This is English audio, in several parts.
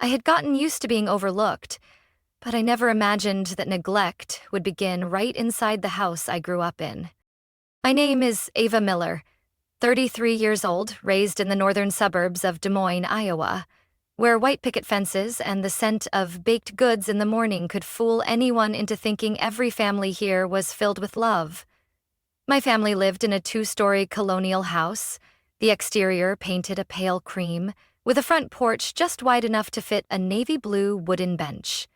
I had gotten used to being overlooked, but I never imagined that neglect would begin right inside the house I grew up in. My name is Ava Miller, 33 years old, raised in the northern suburbs of Des Moines, Iowa, where white picket fences and the scent of baked goods in the morning could fool anyone into thinking every family here was filled with love. My family lived in a 2-story colonial house, the exterior painted a pale cream, with a front porch just wide enough to fit a navy blue wooden bench.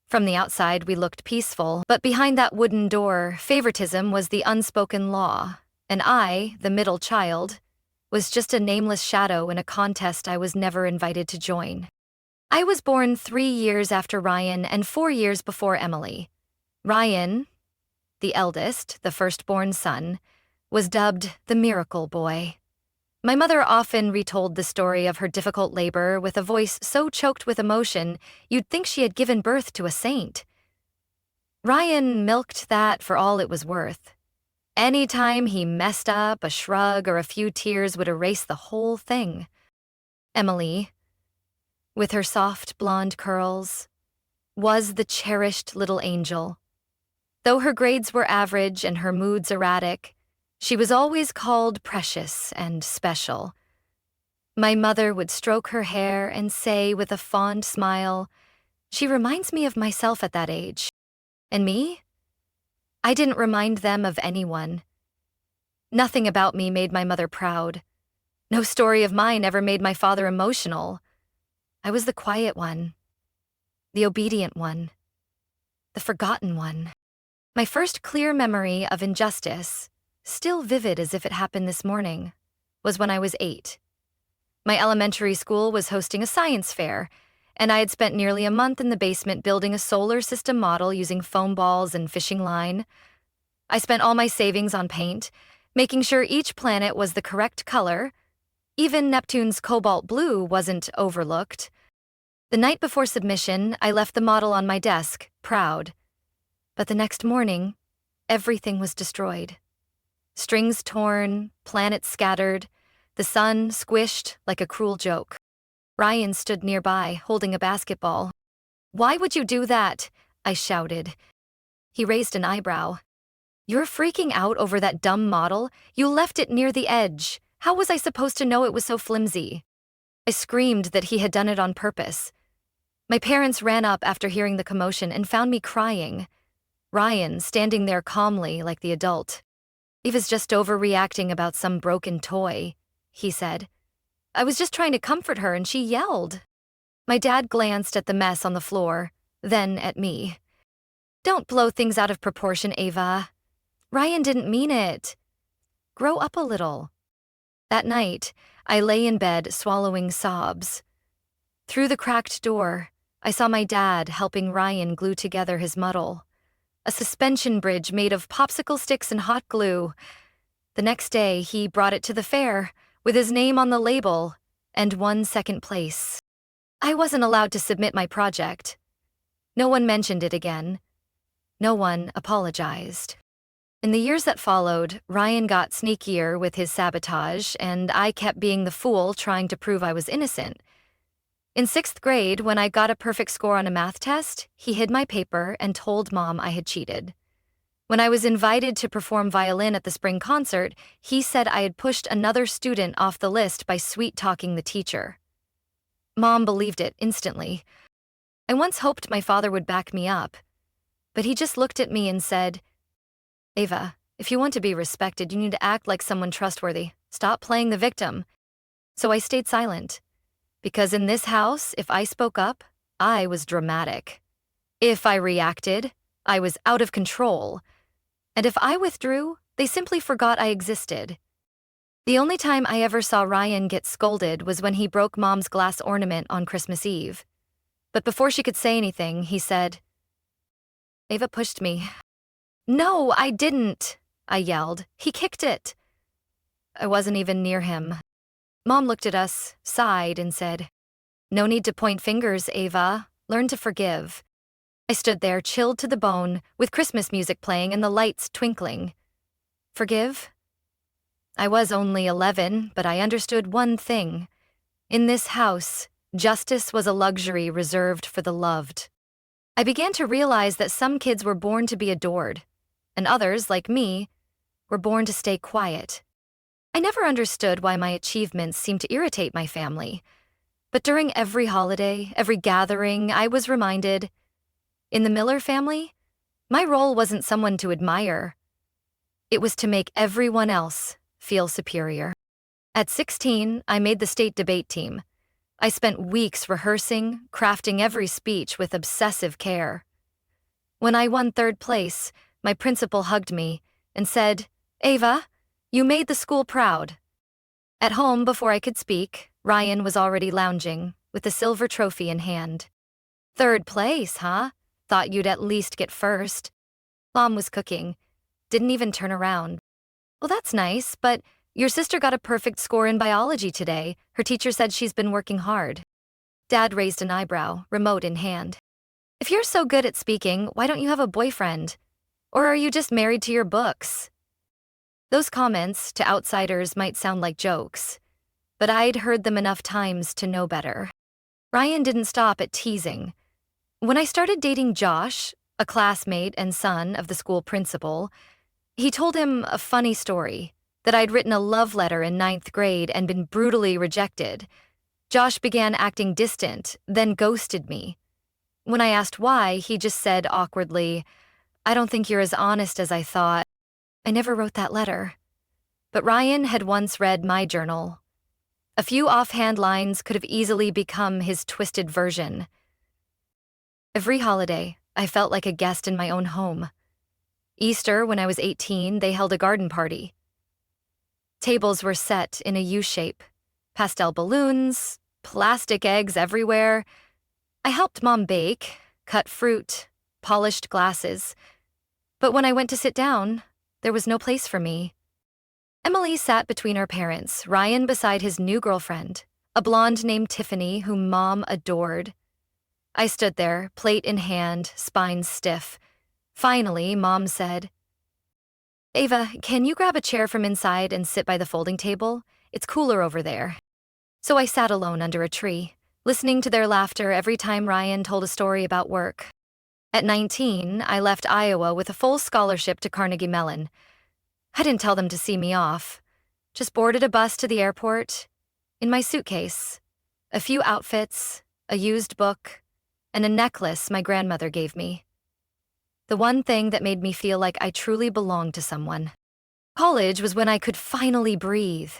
From the outside, we looked peaceful, but behind that wooden door, favoritism was the unspoken law, and I, the middle child, was just a nameless shadow in a contest I was never invited to join. I was born 3 years after Ryan and 4 years before Emily. Ryan, the eldest, the firstborn son, was dubbed the miracle boy. My mother often retold the story of her difficult labor with a voice so choked with emotion you'd think she had given birth to a saint. Ryan milked that for all it was worth. Any time he messed up, a shrug or a few tears would erase the whole thing. Emily, with her soft blonde curls, was the cherished little angel. Though her grades were average and her moods erratic, she was always called precious and special. My mother would stroke her hair and say with a fond smile, "She reminds me of myself at that age." And me? I didn't remind them of anyone. Nothing about me made my mother proud. No story of mine ever made my father emotional. I was the quiet one, the obedient one, the forgotten one. My first clear memory of injustice, still vivid as if it happened this morning, was when I was 8. My elementary school was hosting a science fair, and I had spent nearly a month in the basement building a solar system model using foam balls and fishing line. I spent all my savings on paint, making sure each planet was the correct color. Even Neptune's cobalt blue wasn't overlooked. The night before submission, I left the model on my desk, proud. But the next morning, everything was destroyed. Strings torn, planets scattered, the sun squished like a cruel joke. Ryan stood nearby, holding a basketball. "Why would you do that?" I shouted. He raised an eyebrow. "You're freaking out over that dumb model? You left it near the edge. How was I supposed to know it was so flimsy?" I screamed that he had done it on purpose. My parents ran up after hearing the commotion and found me crying. Ryan standing there calmly like the adult. "Eva's just overreacting about some broken toy," he said. "I was just trying to comfort her and she yelled." My dad glanced at the mess on the floor, then at me. "Don't blow things out of proportion, Ava. Ryan didn't mean it. Grow up a little." That night, I lay in bed swallowing sobs. Through the cracked door, I saw my dad helping Ryan glue together his muddle. A suspension bridge made of popsicle sticks and hot glue. The next day, he brought it to the fair, with his name on the label, and won second place. I wasn't allowed to submit my project. No one mentioned it again. No one apologized. In the years that followed, Ryan got sneakier with his sabotage, and I kept being the fool trying to prove I was innocent. In 6th grade, when I got a perfect score on a math test, he hid my paper and told Mom I had cheated. When I was invited to perform violin at the spring concert, he said I had pushed another student off the list by sweet-talking the teacher. Mom believed it instantly. I once hoped my father would back me up, but he just looked at me and said, "Ava, if you want to be respected, you need to act like someone trustworthy. Stop playing the victim." So I stayed silent. Because in this house, if I spoke up, I was dramatic. If I reacted, I was out of control. And if I withdrew, they simply forgot I existed. The only time I ever saw Ryan get scolded was when he broke Mom's glass ornament on Christmas Eve. But before she could say anything, he said, "Ava pushed me." "No, I didn't," I yelled. "He kicked it." I wasn't even near him. Mom looked at us, sighed, and said, "No need to point fingers, Ava. Learn to forgive." I stood there, chilled to the bone, with Christmas music playing and the lights twinkling. Forgive? I was only 11, but I understood one thing. In this house, Justice was a luxury reserved for the loved. I began to realize that some kids were born to be adored, and others, like me, were born to stay quiet. I never understood why my achievements seemed to irritate my family, but during every holiday, every gathering, I was reminded, in the Miller family, my role wasn't someone to admire. It was to make everyone else feel superior. At 16, I made the state debate team. I spent weeks rehearsing, crafting every speech with obsessive care. When I won third place, my principal hugged me and said, "Ava, you made the school proud." At home, before I could speak, Ryan was already lounging, with the silver trophy in hand. "Third place, huh? Thought you'd at least get first." Mom was cooking, didn't even turn around. "Well, that's nice, but your sister got a perfect score in biology today. Her teacher said she's been working hard." Dad raised an eyebrow, remote in hand. "If you're so good at speaking, why don't you have a boyfriend? Or are you just married to your books?" Those comments, to outsiders, might sound like jokes, but I'd heard them enough times to know better. Ryan didn't stop at teasing. When I started dating Josh, a classmate and son of the school principal, he told him a funny story, that I'd written a love letter in 9th grade and been brutally rejected. Josh began acting distant, then ghosted me. When I asked why, he just said awkwardly, "I don't think you're as honest as I thought." I never wrote that letter. But Ryan had once read my journal. A few offhand lines could have easily become his twisted version. Every holiday, I felt like a guest in my own home. Easter, when I was 18, they held a garden party. Tables were set in a U-shape, pastel balloons, plastic eggs everywhere. I helped Mom bake, cut fruit, polished glasses. But when I went to sit down, there was no place for me. Emily sat between our parents, Ryan beside his new girlfriend, a blonde named Tiffany whom Mom adored. I stood there, plate in hand, spine stiff. Finally, Mom said, "Ava, can you grab a chair from inside and sit by the folding table? It's cooler over there." So I sat alone under a tree, listening to their laughter every time Ryan told a story about work. At 19, I left Iowa with a full scholarship to Carnegie Mellon. I didn't tell them to see me off. Just boarded a bus to the airport. In my suitcase, a few outfits, a used book, and a necklace my grandmother gave me. The one thing that made me feel like I truly belonged to someone. College was when I could finally breathe.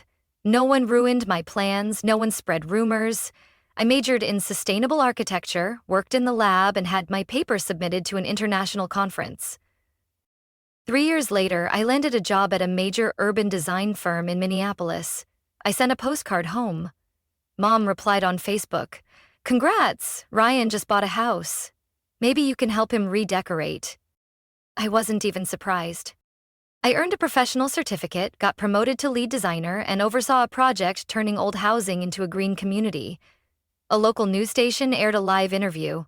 No one ruined my plans, no one spread rumors. I majored in sustainable architecture, worked in the lab, and had my paper submitted to an international conference. 3 years later, I landed a job at a major urban design firm in Minneapolis. I sent a postcard home. Mom replied on Facebook, "Congrats, Ryan just bought a house. Maybe you can help him redecorate." I wasn't even surprised. I earned a professional certificate, got promoted to lead designer, and oversaw a project turning old housing into a green community. A local news station aired a live interview.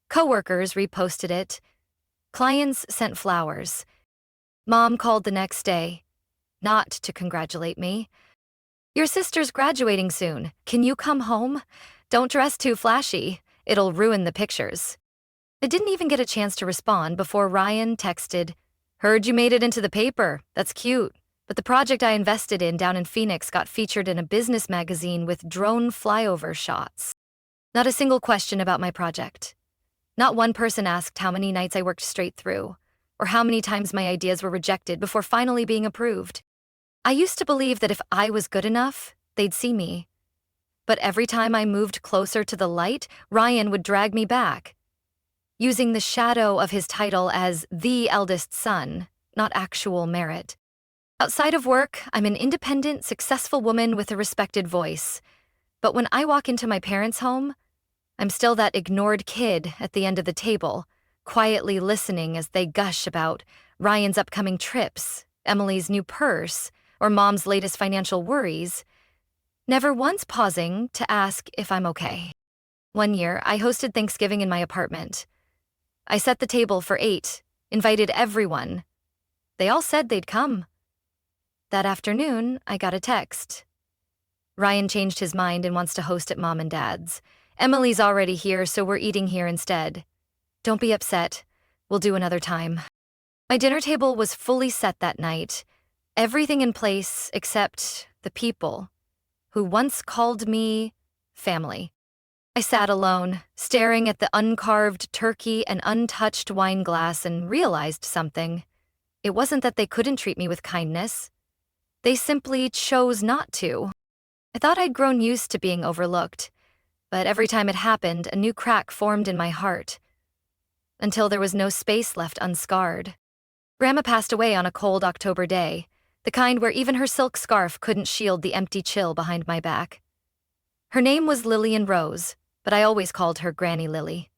Coworkers reposted it. Clients sent flowers. Mom called the next day, not to congratulate me. "Your sister's graduating soon. Can you come home? Don't dress too flashy. It'll ruin the pictures." I didn't even get a chance to respond before Ryan texted, "Heard you made it into the paper. That's cute. But the project I invested in down in Phoenix got featured in a business magazine with drone flyover shots." Not a single question about my project. Not one person asked how many nights I worked straight through, or how many times my ideas were rejected before finally being approved. I used to believe that if I was good enough, they'd see me. But every time I moved closer to the light, Ryan would drag me back, using the shadow of his title as the eldest son, not actual merit. Outside of work, I'm an independent, successful woman with a respected voice. But when I walk into my parents' home, I'm still that ignored kid at the end of the table, quietly listening as they gush about Ryan's upcoming trips, Emily's new purse, or Mom's latest financial worries, never once pausing to ask if I'm okay. One year, I hosted Thanksgiving in my apartment. I set the table for 8, invited everyone. They all said they'd come. That afternoon, I got a text. "Ryan changed his mind and wants to host at Mom and Dad's. Emily's already here, so we're eating here instead. Don't be upset. We'll do another time. My dinner table was fully set that night, everything in place except the people who once called me family. I sat alone, staring at the uncarved turkey and untouched wine glass, and realized something. It wasn't that they couldn't treat me with kindness. They simply chose not to. I thought I'd grown used to being overlooked, but every time it happened, a new crack formed in my heart, until there was no space left unscarred. Grandma passed away on a cold October day, the kind where even her silk scarf couldn't shield the empty chill behind my back. Her name was Lillian Rose, but I always called her Granny Lily.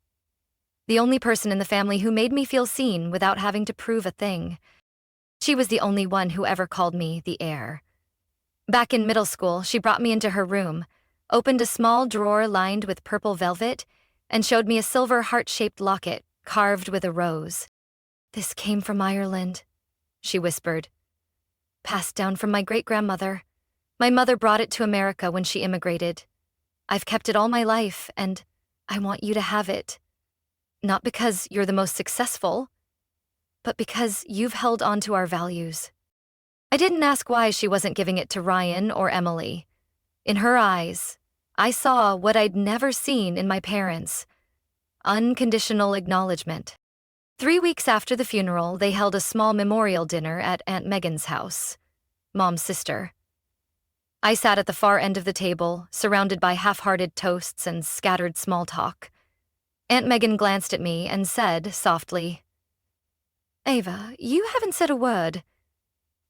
The only person in the family who made me feel seen without having to prove a thing. She was the only one who ever called me the heir. Back in middle school, she brought me into her room, opened a small drawer lined with purple velvet, and showed me a silver heart-shaped locket carved with a rose. "This came from Ireland," she whispered. "Passed down from my great-grandmother. My mother brought it to America when she immigrated. I've kept it all my life, and I want you to have it. Not because you're the most successful, but because you've held on to our values." I didn't ask why she wasn't giving it to Ryan or Emily. In her eyes, I saw what I'd never seen in my parents: unconditional acknowledgement. 3 weeks after the funeral, they held a small memorial dinner at Aunt Megan's house, Mom's sister. I sat at the far end of the table, surrounded by half-hearted toasts and scattered small talk. Aunt Megan glanced at me and said softly, "Ava, you haven't said a word.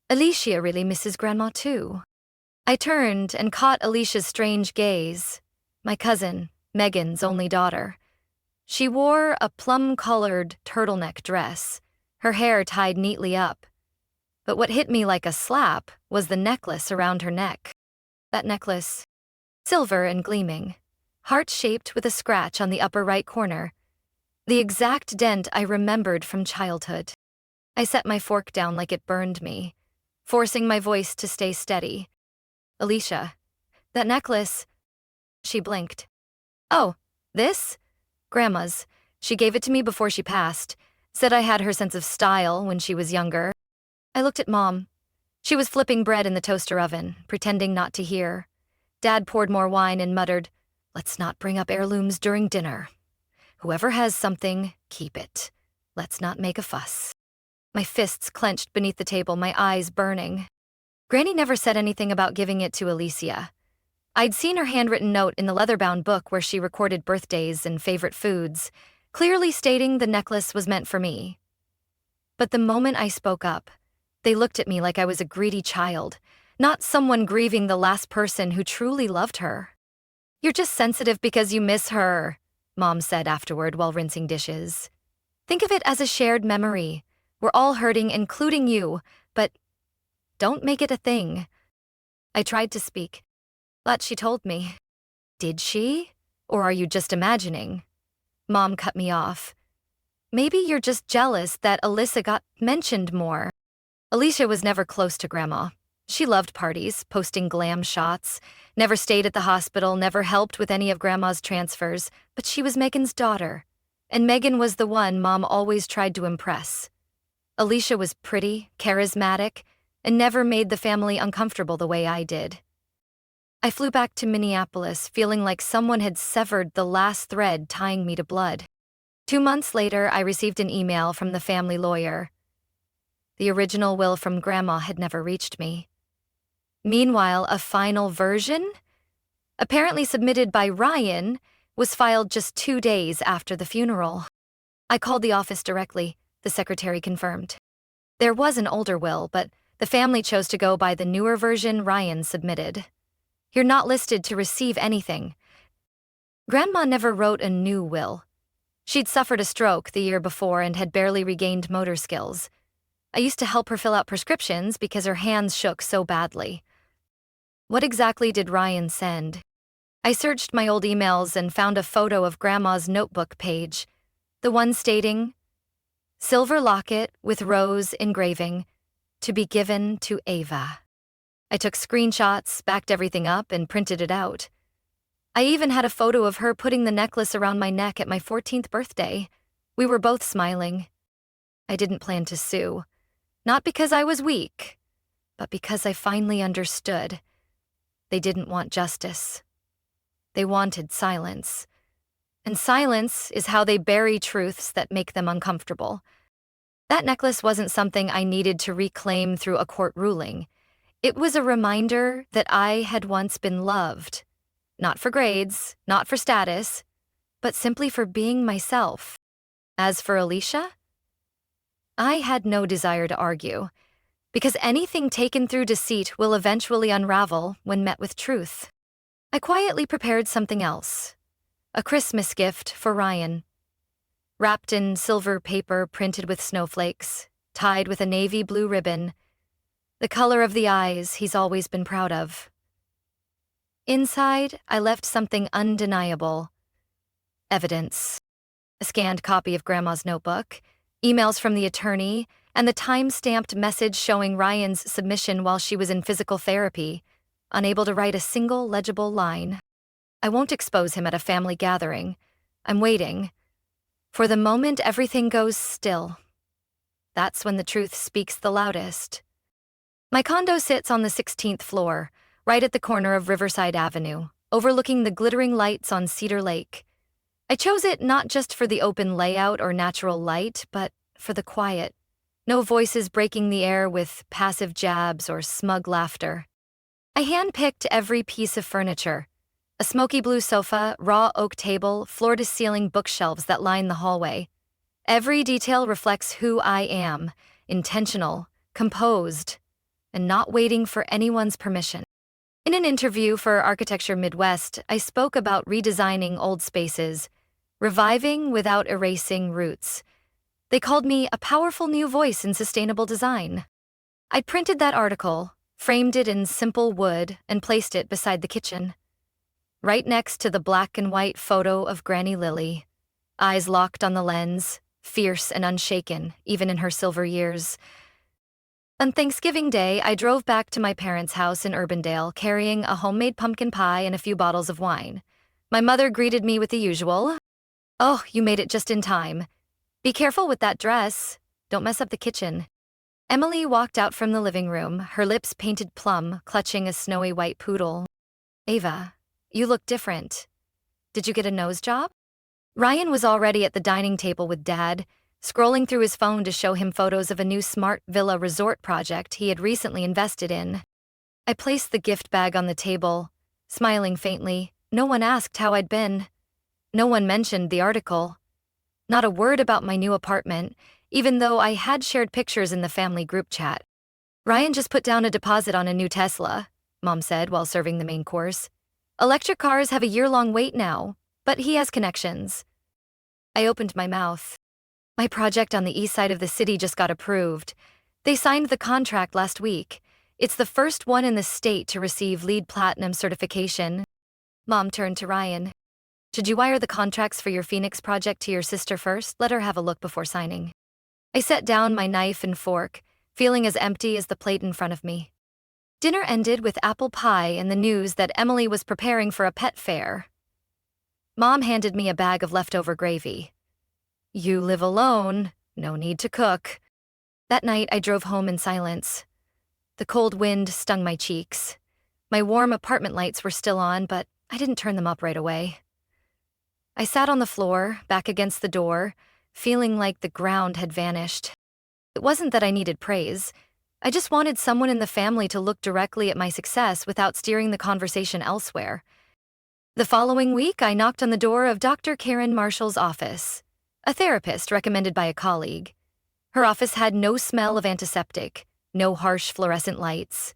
Alicia really misses Grandma too." I turned and caught Alicia's strange gaze, my cousin, Megan's only daughter. She wore a plum-colored turtleneck dress, her hair tied neatly up. But what hit me like a slap was the necklace around her neck. That necklace, silver and gleaming, heart-shaped with a scratch on the upper right corner, the exact dent I remembered from childhood. I set my fork down like it burned me, forcing my voice to stay steady. "Alicia, that necklace..." She blinked. "Oh, this? Grandma's. She gave it to me before she passed. Said I had her sense of style when she was younger." I looked at Mom. She was flipping bread in the toaster oven, pretending not to hear. Dad poured more wine and muttered, "Let's not bring up heirlooms during dinner. Whoever has something, keep it. Let's not make a fuss." My fists clenched beneath the table, my eyes burning. Granny never said anything about giving it to Alicia. I'd seen her handwritten note in the leather-bound book where she recorded birthdays and favorite foods, clearly stating the necklace was meant for me. But the moment I spoke up, they looked at me like I was a greedy child, not someone grieving the last person who truly loved her. "You're just sensitive because you miss her," Mom said afterward while rinsing dishes. "Think of it as a shared memory. We're all hurting, including you, but don't make it a thing." I tried to speak, but she told me. "Did she? Or are you just imagining?" Mom cut me off. "Maybe you're just jealous that Alyssa got mentioned more." Alicia was never close to Grandma. She loved parties, posting glam shots, never stayed at the hospital, never helped with any of Grandma's transfers, but she was Megan's daughter, and Megan was the one Mom always tried to impress. Alicia was pretty, charismatic, and never made the family uncomfortable the way I did. I flew back to Minneapolis feeling like someone had severed the last thread tying me to blood. 2 months later, I received an email from the family lawyer. The original will from Grandma had never reached me. Meanwhile, a final version, apparently submitted by Ryan, was filed just 2 days after the funeral. I called the office directly, the secretary confirmed. There was an older will, but the family chose to go by the newer version Ryan submitted. "You're not listed to receive anything." Grandma never wrote a new will. She'd suffered a stroke the year before and had barely regained motor skills. I used to help her fill out prescriptions because her hands shook so badly. What exactly did Ryan send? I searched my old emails and found a photo of Grandma's notebook page, the one stating, "Silver locket with rose engraving, to be given to Ava." I took screenshots, backed everything up, and printed it out. I even had a photo of her putting the necklace around my neck at my 14th birthday. We were both smiling. I didn't plan to sue. Not because I was weak, but because I finally understood. They didn't want justice. They wanted silence. And silence is how they bury truths that make them uncomfortable. That necklace wasn't something I needed to reclaim through a court ruling. It was a reminder that I had once been loved. Not for grades, not for status, but simply for being myself. As for Alicia, I had no desire to argue, because anything taken through deceit will eventually unravel when met with truth. I quietly prepared something else, a Christmas gift for Ryan. Wrapped in silver paper printed with snowflakes, tied with a navy blue ribbon, the color of the eyes he's always been proud of. Inside, I left something undeniable. Evidence. A scanned copy of Grandma's notebook, emails from the attorney, and the time-stamped message showing Ryan's submission while she was in physical therapy, unable to write a single legible line. I won't expose him at a family gathering. I'm waiting. For the moment everything goes still. That's when the truth speaks the loudest. My condo sits on the 16th floor, right at the corner of Riverside Avenue, overlooking the glittering lights on Cedar Lake. I chose it not just for the open layout or natural light, but for the quiet. No voices breaking the air with passive jabs or smug laughter. I hand-picked every piece of furniture. A smoky blue sofa, raw oak table, floor-to-ceiling bookshelves that line the hallway. Every detail reflects who I am, intentional, composed, and not waiting for anyone's permission. In an interview for Architecture Midwest, I spoke about redesigning old spaces, reviving without erasing roots. They called me a powerful new voice in sustainable design. I printed that article, framed it in simple wood, and placed it beside the kitchen, right next to the black and white photo of Granny Lily, eyes locked on the lens, fierce and unshaken, even in her silver years. On Thanksgiving Day, I drove back to my parents' house in Urbandale, carrying a homemade pumpkin pie and a few bottles of wine. My mother greeted me with the usual, "Oh, you made it just in time. Be careful with that dress. Don't mess up the kitchen." Emily walked out from the living room, her lips painted plum, clutching a snowy white poodle. "Ava, you look different. Did you get a nose job?" Ryan was already at the dining table with Dad, scrolling through his phone to show him photos of a new smart villa resort project he had recently invested in. I placed the gift bag on the table, smiling faintly. No one asked how I'd been. No one mentioned the article. Not a word about my new apartment, even though I had shared pictures in the family group chat. "Ryan just put down a deposit on a new Tesla," Mom said while serving the main course. "Electric cars have a year-long wait now, but he has connections." I opened my mouth. My project on the east side of the city just got approved. They signed the contract last week. It's the first one in the state to receive LEED Platinum certification. Mom turned to Ryan. "Should you wire the contracts for your Phoenix project to your sister first? Let her have a look before signing." I set down my knife and fork, feeling as empty as the plate in front of me. Dinner ended with apple pie and the news that Emily was preparing for a pet fair. Mom handed me a bag of leftover gravy. "You live alone, no need to cook." That night I drove home in silence. The cold wind stung my cheeks. My warm apartment lights were still on, but I didn't turn them up right away. I sat on the floor, back against the door, feeling like the ground had vanished. It wasn't that I needed praise. I just wanted someone in the family to look directly at my success without steering the conversation elsewhere. The following week, I knocked on the door of Dr. Karen Marshall's office, a therapist recommended by a colleague. Her office had no smell of antiseptic, no harsh fluorescent lights.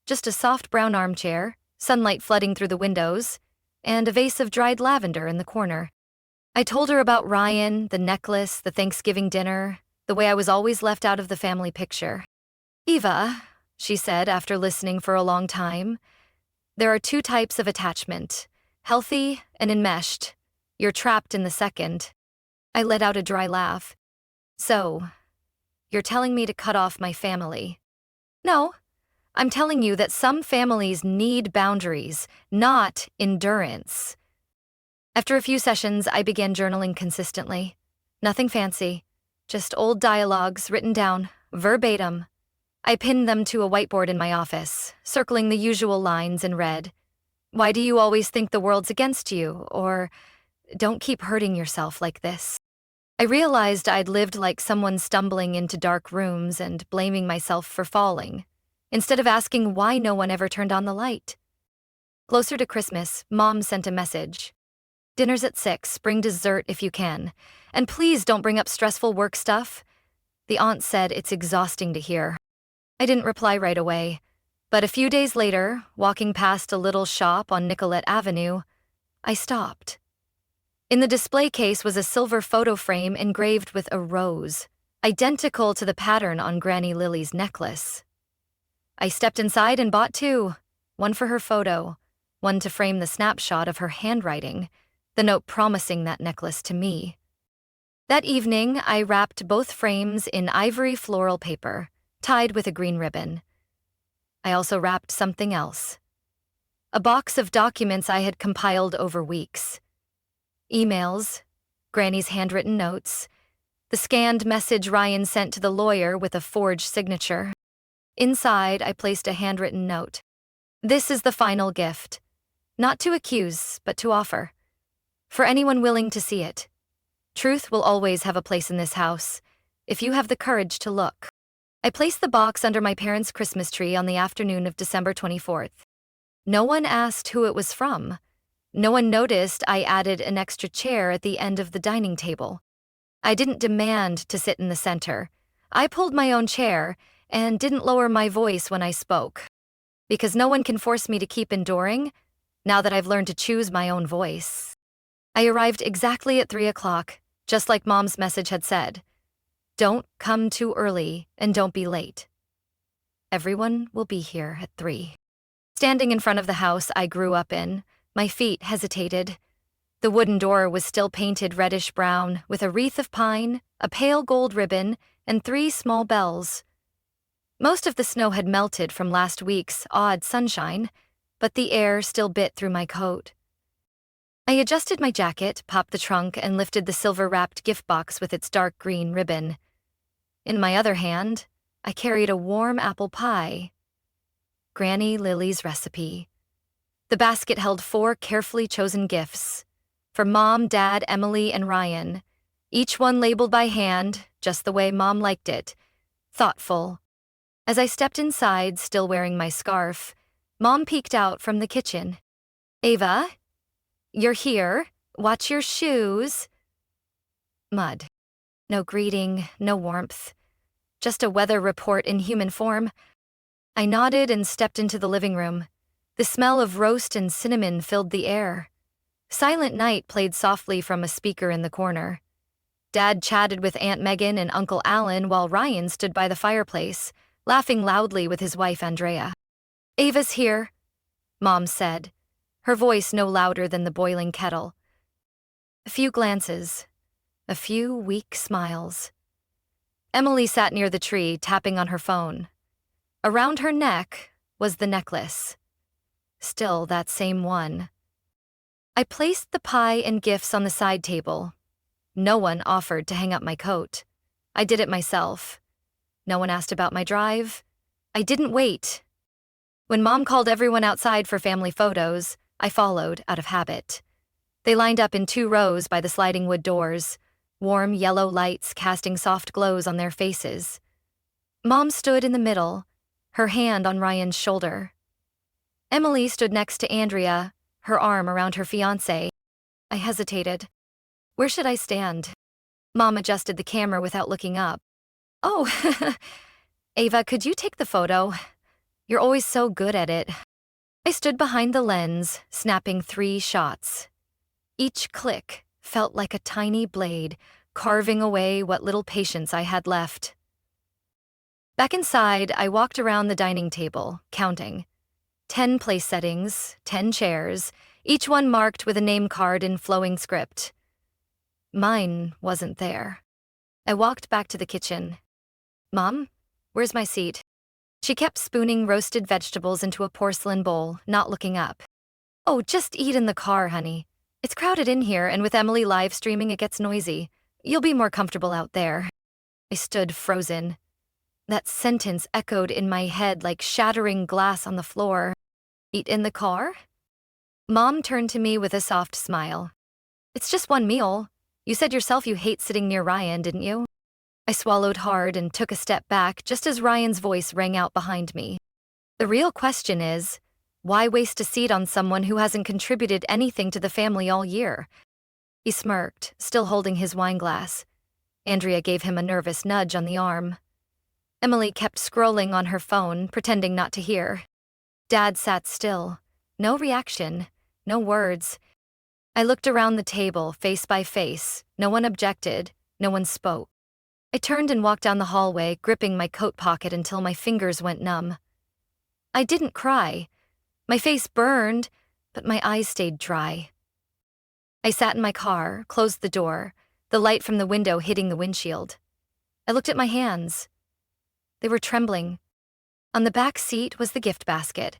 Just a soft brown armchair, sunlight flooding through the windows, and a vase of dried lavender in the corner. I told her about Ryan, the necklace, the Thanksgiving dinner, the way I was always left out of the family picture. "Eva," she said after listening for a long time, "there are two types of attachment, healthy and enmeshed. You're trapped in the second." I let out a dry laugh. "So, you're telling me to cut off my family?" "No, I'm telling you that some families need boundaries, not endurance. After a few sessions, I began journaling consistently. Nothing fancy, just old dialogues written down, verbatim. I pinned them to a whiteboard in my office, circling the usual lines in red. Why do you always think the world's against you? Or, don't keep hurting yourself like this. I realized I'd lived like someone stumbling into dark rooms and blaming myself for falling, instead of asking why no one ever turned on the light. Closer to Christmas, Mom sent a message. Dinner's at 6, bring dessert if you can. And please don't bring up stressful work stuff. The aunt said it's exhausting to hear. I didn't reply right away, but a few days later, walking past a little shop on Nicollet Avenue, I stopped. In the display case was a silver photo frame engraved with a rose, identical to the pattern on Granny Lily's necklace. I stepped inside and bought two, one for her photo, one to frame the snapshot of her handwriting, the note promising that necklace to me. That evening, I wrapped both frames in ivory floral paper, tied with a green ribbon. I also wrapped something else. A box of documents I had compiled over weeks. Emails, Granny's handwritten notes, the scanned message Ryan sent to the lawyer with a forged signature. Inside, I placed a handwritten note. This is the final gift. Not to accuse, but to offer. For anyone willing to see it. Truth will always have a place in this house, if you have the courage to look. I placed the box under my parents' Christmas tree on the afternoon of December 24th. No one asked who it was from. No one noticed I added an extra chair at the end of the dining table. I didn't demand to sit in the center. I pulled my own chair and didn't lower my voice when I spoke. Because no one can force me to keep enduring, now that I've learned to choose my own voice. I arrived exactly at 3 o'clock, just like Mom's message had said. Don't come too early and don't be late. Everyone will be here at 3. Standing in front of the house I grew up in, my feet hesitated. The wooden door was still painted reddish-brown with a wreath of pine, a pale gold ribbon, and 3 small bells. Most of the snow had melted from last week's odd sunshine, but the air still bit through my coat. I adjusted my jacket, popped the trunk, and lifted the silver-wrapped gift box with its dark green ribbon. In my other hand, I carried a warm apple pie. Granny Lily's recipe. The basket held 4 carefully chosen gifts. For Mom, Dad, Emily, and Ryan. Each one labeled by hand, just the way Mom liked it. Thoughtful. As I stepped inside, still wearing my scarf, Mom peeked out from the kitchen. Ava, you're here. Watch your shoes. Mud. No greeting, no warmth. Just a weather report in human form. I nodded and stepped into the living room. The smell of roast and cinnamon filled the air. Silent Night played softly from a speaker in the corner. Dad chatted with Aunt Megan and Uncle Alan while Ryan stood by the fireplace, laughing loudly with his wife Andrea. Ava's here, Mom said, her voice no louder than the boiling kettle. A few glances, a few weak smiles. Emily sat near the tree, tapping on her phone. Around her neck was the necklace. Still that same one. I placed the pie and gifts on the side table. No one offered to hang up my coat. I did it myself. No one asked about my drive. I didn't wait. When Mom called everyone outside for family photos, I followed out of habit. They lined up in 2 rows by the sliding wood doors, warm yellow lights casting soft glows on their faces. Mom stood in the middle, her hand on Ryan's shoulder. Emily stood next to Andrea, her arm around her fiancé. I hesitated. Where should I stand? Mom adjusted the camera without looking up. Oh, Ava, could you take the photo? You're always so good at it. I stood behind the lens, snapping 3 shots. Each click felt like a tiny blade, carving away what little patience I had left. Back inside, I walked around the dining table, counting. 10 place settings, 10 chairs, each one marked with a name card in flowing script. Mine wasn't there. I walked back to the kitchen. Mom, where's my seat? She kept spooning roasted vegetables into a porcelain bowl, not looking up. "Oh, just eat in the car, honey. It's crowded in here, and with Emily live streaming, it gets noisy. You'll be more comfortable out there." I stood frozen. That sentence echoed in my head like shattering glass on the floor. "Eat in the car?" Mom turned to me with a soft smile. "It's just one meal. You said yourself you hate sitting near Ryan, didn't you?" I swallowed hard and took a step back just as Ryan's voice rang out behind me. "The real question is, why waste a seat on someone who hasn't contributed anything to the family all year?" He smirked, still holding his wineglass. Andrea gave him a nervous nudge on the arm. Emily kept scrolling on her phone, pretending not to hear. Dad sat still. No reaction, no words. I looked around the table, face by face. No one objected, no one spoke. I turned and walked down the hallway, gripping my coat pocket until my fingers went numb. I didn't cry. My face burned, but my eyes stayed dry. I sat in my car, closed the door, the light from the window hitting the windshield. I looked at my hands. They were trembling. On the back seat was the gift basket.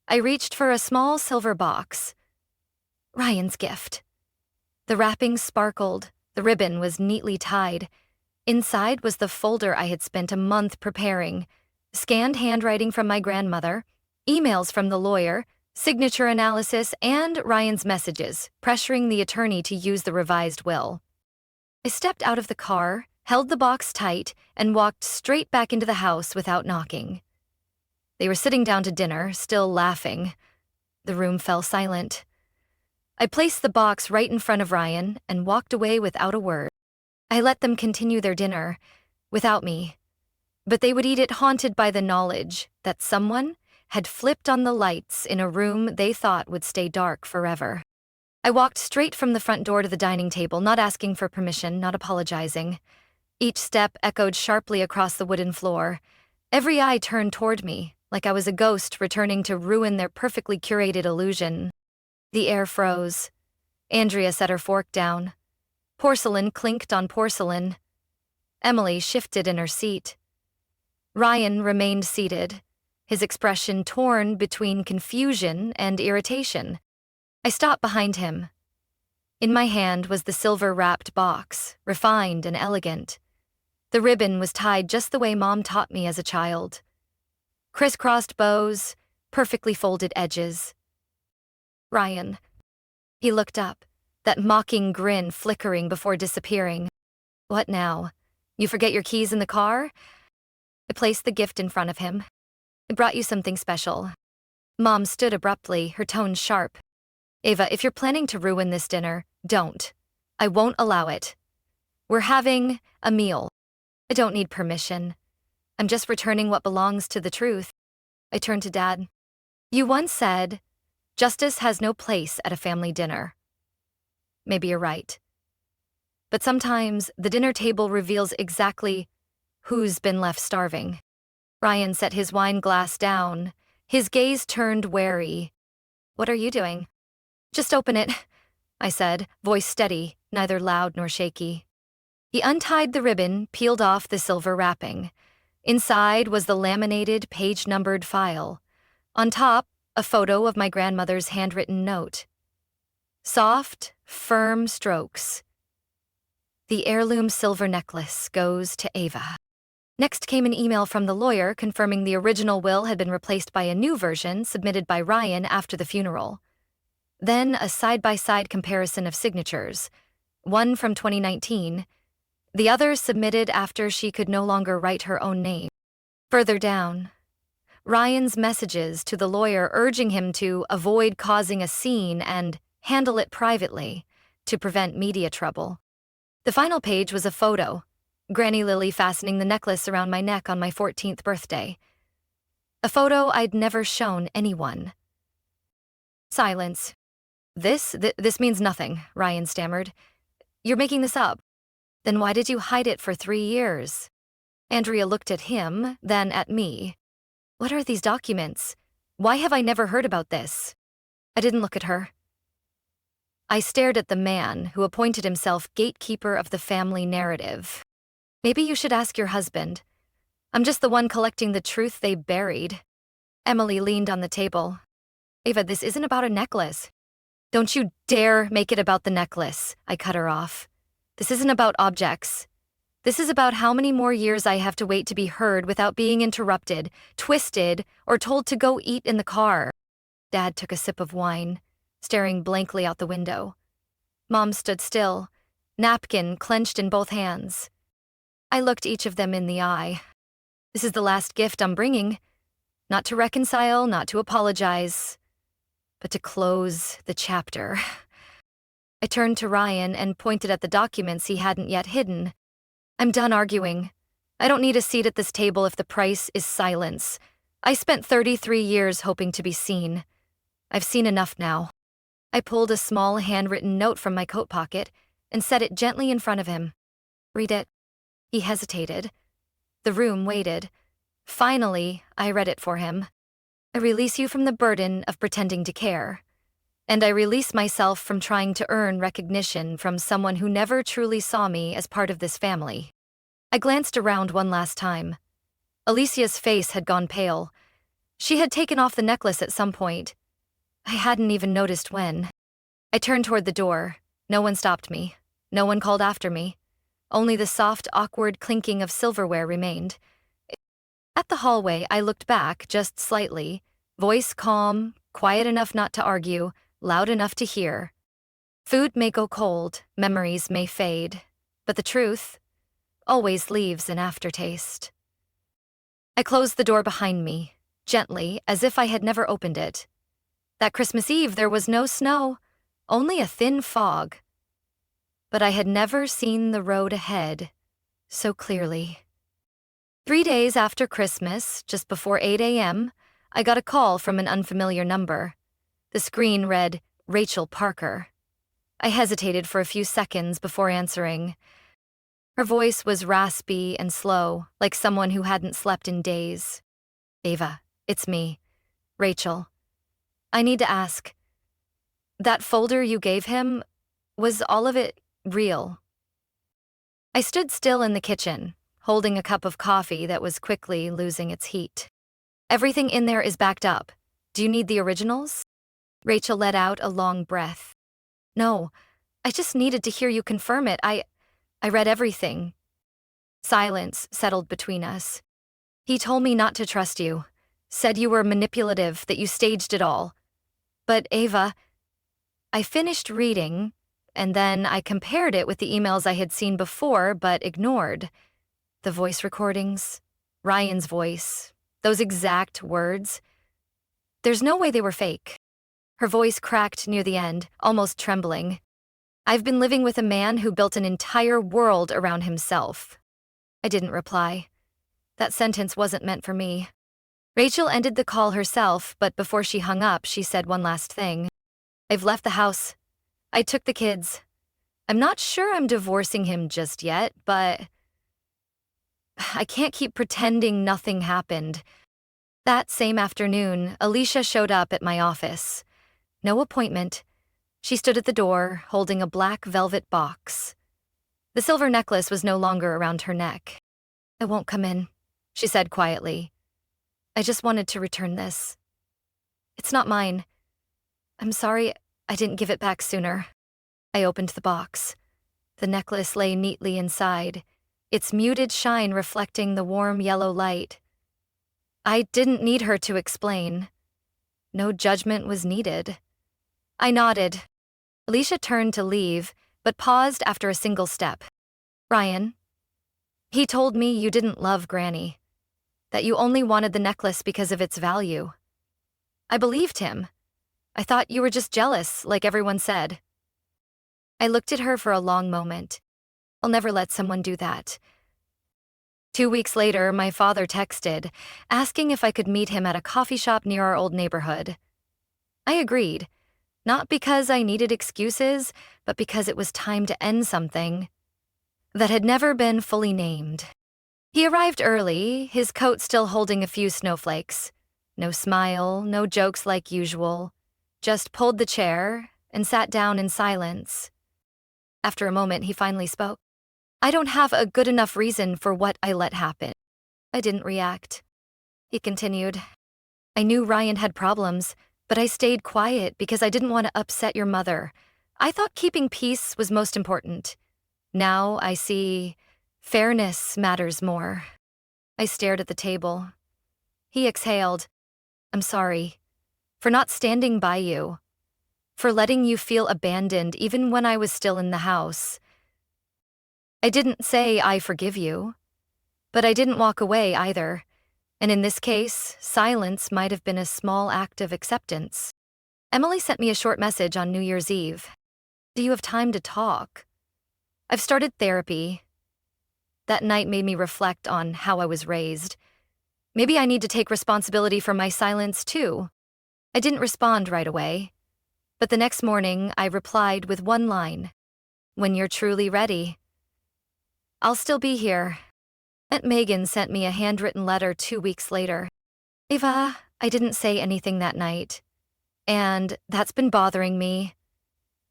I reached for a small silver box. Ryan's gift. The wrapping sparkled, the ribbon was neatly tied. Inside was the folder I had spent a month preparing. Scanned handwriting from my grandmother, emails from the lawyer, signature analysis, and Ryan's messages, pressuring the attorney to use the revised will. I stepped out of the car, held the box tight, and walked straight back into the house without knocking. They were sitting down to dinner, still laughing. The room fell silent. I placed the box right in front of Ryan and walked away without a word. I let them continue their dinner, without me. But they would eat it haunted by the knowledge that someone had flipped on the lights in a room they thought would stay dark forever. I walked straight from the front door to the dining table, not asking for permission, not apologizing. Each step echoed sharply across the wooden floor. Every eye turned toward me, like I was a ghost returning to ruin their perfectly curated illusion. The air froze. Andrea set her fork down. Porcelain clinked on porcelain. Emily shifted in her seat. Ryan remained seated, his expression torn between confusion and irritation. I stopped behind him. In my hand was the silver-wrapped box, refined and elegant. The ribbon was tied just the way Mom taught me as a child. Crisscrossed bows, perfectly folded edges. "Ryan." He looked up, that mocking grin flickering before disappearing. "What now? You forget your keys in the car?" I placed the gift in front of him. "I brought you something special." Mom stood abruptly, her tone sharp. "Ava, if you're planning to ruin this dinner, don't. I won't allow it. We're having a meal. I don't need permission. I'm just returning what belongs to the truth." I turned to Dad. "You once said, justice has no place at a family dinner. Maybe you're right. But sometimes the dinner table reveals exactly who's been left starving." Ryan set his wine glass down, his gaze turned wary. "What are you doing?" "Just open it," I said, voice steady, neither loud nor shaky. He untied the ribbon, peeled off the silver wrapping. Inside was the laminated, page-numbered file. On top, a photo of my grandmother's handwritten note. Soft, firm strokes. "The heirloom silver necklace goes to Ava." Next came an email from the lawyer confirming the original will had been replaced by a new version submitted by Ryan after the funeral. Then a side-by-side comparison of signatures, one from 2019, the other submitted after she could no longer write her own name. Further down, Ryan's messages to the lawyer urging him to avoid causing a scene and handle it privately to prevent media trouble. The final page was a photo, Granny Lily fastening the necklace around my neck on my 14th birthday. A photo I'd never shown anyone. Silence. This means nothing," Ryan stammered. "You're making this up. Then why did you hide it for 3 years?" Andrea looked at him, then at me. "What are these documents? Why have I never heard about this?" I didn't look at her. I stared at the man who appointed himself gatekeeper of the family narrative. "Maybe you should ask your husband. I'm just the one collecting the truth they buried. Emily leaned on the table. Ava, this isn't about a necklace. Don't you dare make it about the necklace, I cut her off. This isn't about objects. This is about how many more years I have to wait to be heard without being interrupted, twisted, or told to go eat in the car. Dad took a sip of wine, staring blankly out the window. Mom stood still, napkin clenched in both hands. I looked each of them in the eye. This is the last gift I'm bringing. Not to reconcile, not to apologize, but to close the chapter. I turned to Ryan and pointed at the documents he hadn't yet hidden. I'm done arguing. I don't need a seat at this table if the price is silence. I spent 33 years hoping to be seen. I've seen enough now. I pulled a small handwritten note from my coat pocket and set it gently in front of him. Read it. He hesitated. The room waited. Finally, I read it for him. I release you from the burden of pretending to care. And I release myself from trying to earn recognition from someone who never truly saw me as part of this family. I glanced around one last time. Alicia's face had gone pale. She had taken off the necklace at some point. I hadn't even noticed when. I turned toward the door. No one stopped me. No one called after me. Only the soft, awkward clinking of silverware remained. At the hallway, I looked back just slightly, voice calm, quiet enough not to argue, loud enough to hear. Food may go cold, memories may fade, but the truth always leaves an aftertaste. I closed the door behind me, gently, as if I had never opened it. That Christmas Eve, there was no snow, only a thin fog. But I had never seen the road ahead so clearly. 3 days after Christmas, just before 8 a.m., I got a call from an unfamiliar number. The screen read, Rachel Parker. I hesitated for a few seconds before answering. Her voice was raspy and slow, like someone who hadn't slept in days. Ava, it's me, Rachel. I need to ask. That folder you gave him, was all of it real? I stood still in the kitchen, holding a cup of coffee that was quickly losing its heat. Everything in there is backed up. Do you need the originals? Rachel let out a long breath. No, I just needed to hear you confirm it. I read everything. Silence settled between us. He told me not to trust you, said you were manipulative, that you staged it all. But Ava, I finished reading, and then I compared it with the emails I had seen before but ignored. The voice recordings, Ryan's voice, those exact words. There's no way they were fake. Her voice cracked near the end, almost trembling. I've been living with a man who built an entire world around himself. I didn't reply. That sentence wasn't meant for me. Rachel ended the call herself, but before she hung up, she said one last thing. I've left the house. I took the kids. I'm not sure I'm divorcing him just yet, but I can't keep pretending nothing happened. That same afternoon, Alicia showed up at my office. No appointment. She stood at the door, holding a black velvet box. The silver necklace was no longer around her neck. I won't come in, she said quietly. I just wanted to return this. It's not mine. I'm sorry I didn't give it back sooner. I opened the box. The necklace lay neatly inside, its muted shine reflecting the warm yellow light. I didn't need her to explain. No judgment was needed. I nodded. Alicia turned to leave, but paused after a single step. Ryan, he told me you didn't love Granny, that you only wanted the necklace because of its value. I believed him. I thought you were just jealous, like everyone said. I looked at her for a long moment. I'll never let someone do that. 2 weeks later, my father texted, asking if I could meet him at a coffee shop near our old neighborhood. I agreed, not because I needed excuses, but because it was time to end something that had never been fully named. He arrived early, his coat still holding a few snowflakes. No smile, no jokes like usual. Just pulled the chair and sat down in silence. After a moment, he finally spoke. I don't have a good enough reason for what I let happen. I didn't react. He continued, I knew Ryan had problems, but I stayed quiet because I didn't want to upset your mother. I thought keeping peace was most important. Now I see fairness matters more. I stared at the table. He exhaled. I'm sorry. For not standing by you. For letting you feel abandoned even when I was still in the house. I didn't say I forgive you. But I didn't walk away either. And in this case, silence might have been a small act of acceptance. Emily sent me a short message on New Year's Eve. Do you have time to talk? I've started therapy. That night made me reflect on how I was raised. Maybe I need to take responsibility for my silence too. I didn't respond right away. But the next morning, I replied with one line. When you're truly ready. I'll still be here. Aunt Megan sent me a handwritten letter 2 weeks later. Ava, I didn't say anything that night. And that's been bothering me.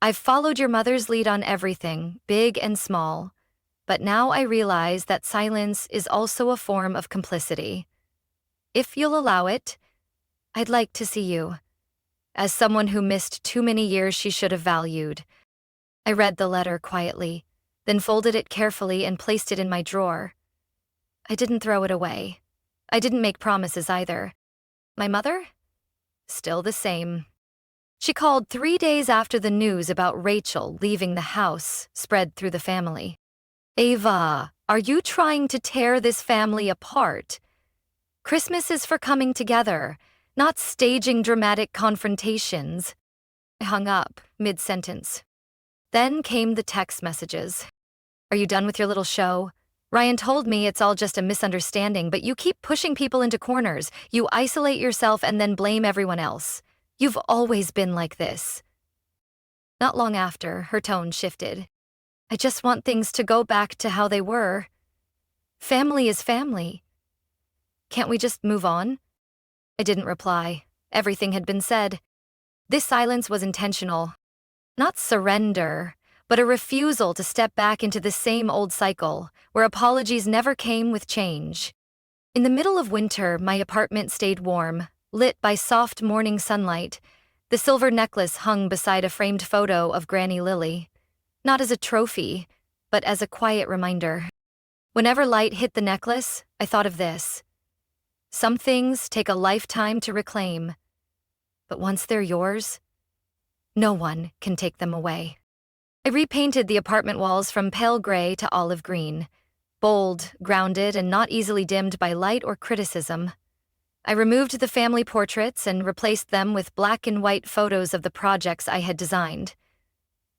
I've followed your mother's lead on everything, big and small. But now I realize that silence is also a form of complicity. If you'll allow it, I'd like to see you. As someone who missed too many years she should have valued. I read the letter quietly, then folded it carefully and placed it in my drawer. I didn't throw it away. I didn't make promises either. My mother? Still the same. She called 3 days after the news about Rachel leaving the house spread through the family. Ava, are you trying to tear this family apart? Christmas is for coming together, not staging dramatic confrontations. I hung up, mid-sentence. Then came the text messages. Are you done with your little show? Ryan told me it's all just a misunderstanding, but you keep pushing people into corners. You isolate yourself and then blame everyone else. You've always been like this. Not long after, her tone shifted. I just want things to go back to how they were. Family is family. Can't we just move on? I didn't reply. Everything had been said. This silence was intentional. Not surrender, but a refusal to step back into the same old cycle, where apologies never came with change. In the middle of winter, my apartment stayed warm, lit by soft morning sunlight. The silver necklace hung beside a framed photo of Granny Lily, not as a trophy, but as a quiet reminder. Whenever light hit the necklace, I thought of this. Some things take a lifetime to reclaim, but once they're yours, no one can take them away. I repainted the apartment walls from pale gray to olive green, bold, grounded, and not easily dimmed by light or criticism. I removed the family portraits and replaced them with black and white photos of the projects I had designed.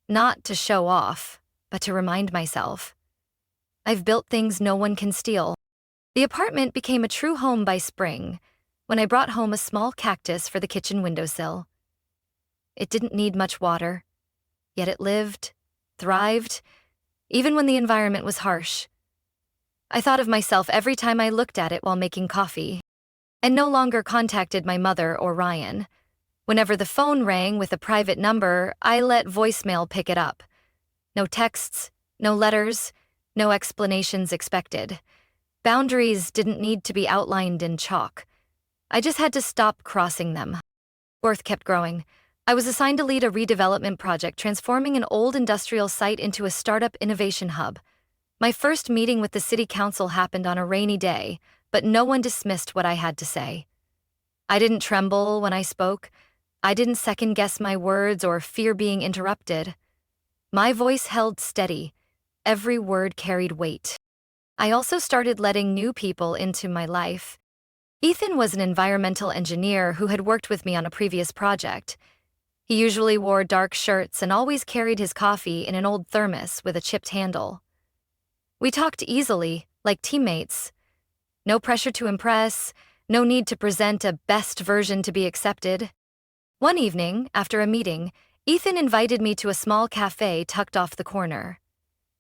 Not to show off, but to remind myself. I've built things no one can steal. The apartment became a true home by spring, when I brought home a small cactus for the kitchen windowsill. It didn't need much water, yet it lived, thrived, even when the environment was harsh. I thought of myself every time I looked at it while making coffee, and no longer contacted my mother or Ryan. Whenever the phone rang with a private number, I let voicemail pick it up. No texts, no letters, no explanations expected. Boundaries didn't need to be outlined in chalk. I just had to stop crossing them. Worth kept growing. I was assigned to lead a redevelopment project transforming an old industrial site into a startup innovation hub. My first meeting with the city council happened on a rainy day, but no one dismissed what I had to say. I didn't tremble when I spoke. I didn't second-guess my words or fear being interrupted. My voice held steady. Every word carried weight. I also started letting new people into my life. Ethan was an environmental engineer who had worked with me on a previous project. He usually wore dark shirts and always carried his coffee in an old thermos with a chipped handle. We talked easily, like teammates. No pressure to impress, no need to present a best version to be accepted. One evening, after a meeting, Ethan invited me to a small cafe tucked off the corner.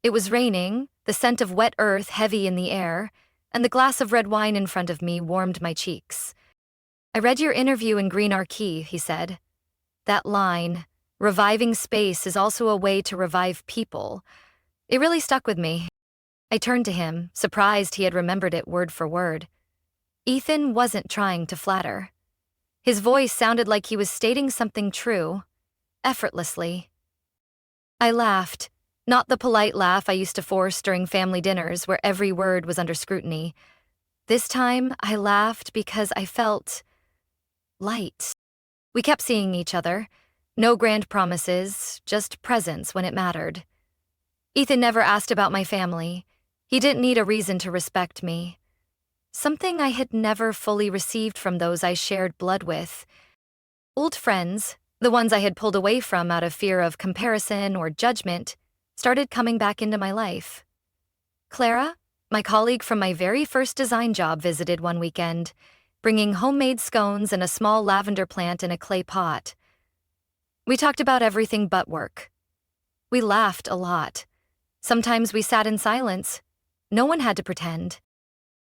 It was raining, the scent of wet earth heavy in the air, and the glass of red wine in front of me warmed my cheeks. I read your interview in Green Archie, he said. That line, reviving space is also a way to revive people. It really stuck with me. I turned to him, surprised he had remembered it word for word. Ethan wasn't trying to flatter. His voice sounded like he was stating something true, effortlessly. I laughed, not the polite laugh I used to force during family dinners where every word was under scrutiny. This time, I laughed because I felt light. We kept seeing each other. No grand promises, just presence when it mattered. Ethan never asked about my family. He didn't need a reason to respect me. Something I had never fully received from those I shared blood with. Old friends, the ones I had pulled away from out of fear of comparison or judgment, started coming back into my life. Clara, my colleague from my very first design job, visited one weekend, bringing homemade scones and a small lavender plant in a clay pot. We talked about everything but work. We laughed a lot. Sometimes we sat in silence. No one had to pretend.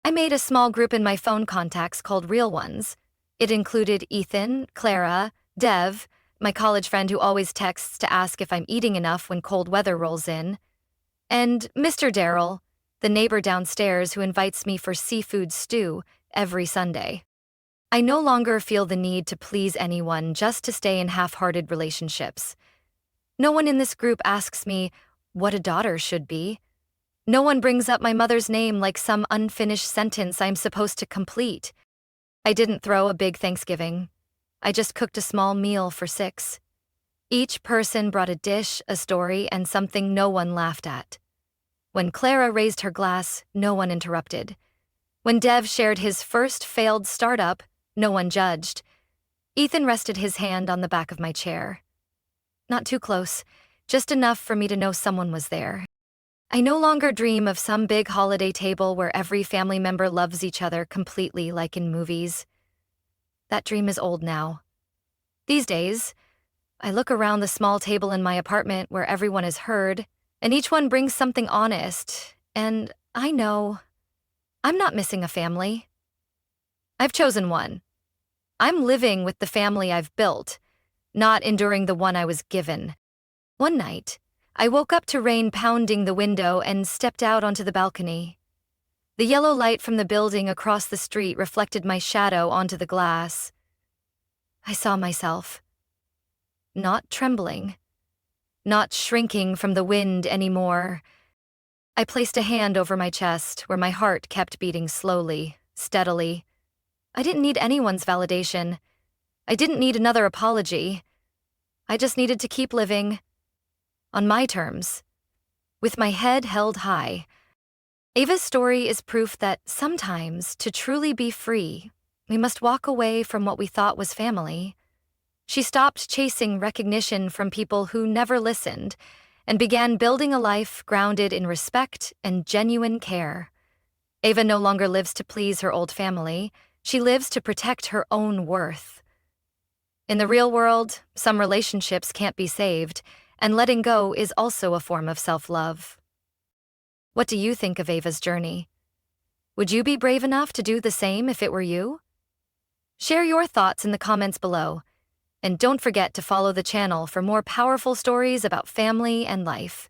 I made a small group in my phone contacts called Real Ones. It included Ethan, Clara, Dev, my college friend who always texts to ask if I'm eating enough when cold weather rolls in, and Mr. Darryl, the neighbor downstairs who invites me for seafood stew every Sunday. I no longer feel the need to please anyone just to stay in half-hearted relationships. No one in this group asks me what a daughter should be. No one brings up my mother's name like some unfinished sentence I'm supposed to complete. I didn't throw a big Thanksgiving. I just cooked a small meal for 6. Each person brought a dish, a story, and something no one laughed at. When Clara raised her glass, no one interrupted. When Dev shared his first failed startup, no one judged. Ethan rested his hand on the back of my chair. Not too close, just enough for me to know someone was there. I no longer dream of some big holiday table where every family member loves each other completely like in movies. That dream is old now. These days, I look around the small table in my apartment where everyone is heard, and each one brings something honest, and I know I'm not missing a family. I've chosen one. I'm living with the family I've built, not enduring the one I was given. One night, I woke up to rain pounding the window and stepped out onto the balcony. The yellow light from the building across the street reflected my shadow onto the glass. I saw myself. Not trembling. Not shrinking from the wind anymore. I placed a hand over my chest where my heart kept beating slowly, steadily. I didn't need anyone's validation. I didn't need another apology. I just needed to keep living. On my terms. With my head held high. Ava's story is proof that sometimes, to truly be free, we must walk away from what we thought was family. She stopped chasing recognition from people who never listened and began building a life grounded in respect and genuine care. Ava no longer lives to please her old family. She lives to protect her own worth. In the real world, some relationships can't be saved, and letting go is also a form of self-love. What do you think of Ava's journey? Would you be brave enough to do the same if it were you? Share your thoughts in the comments below, and don't forget to follow the channel for more powerful stories about family and life.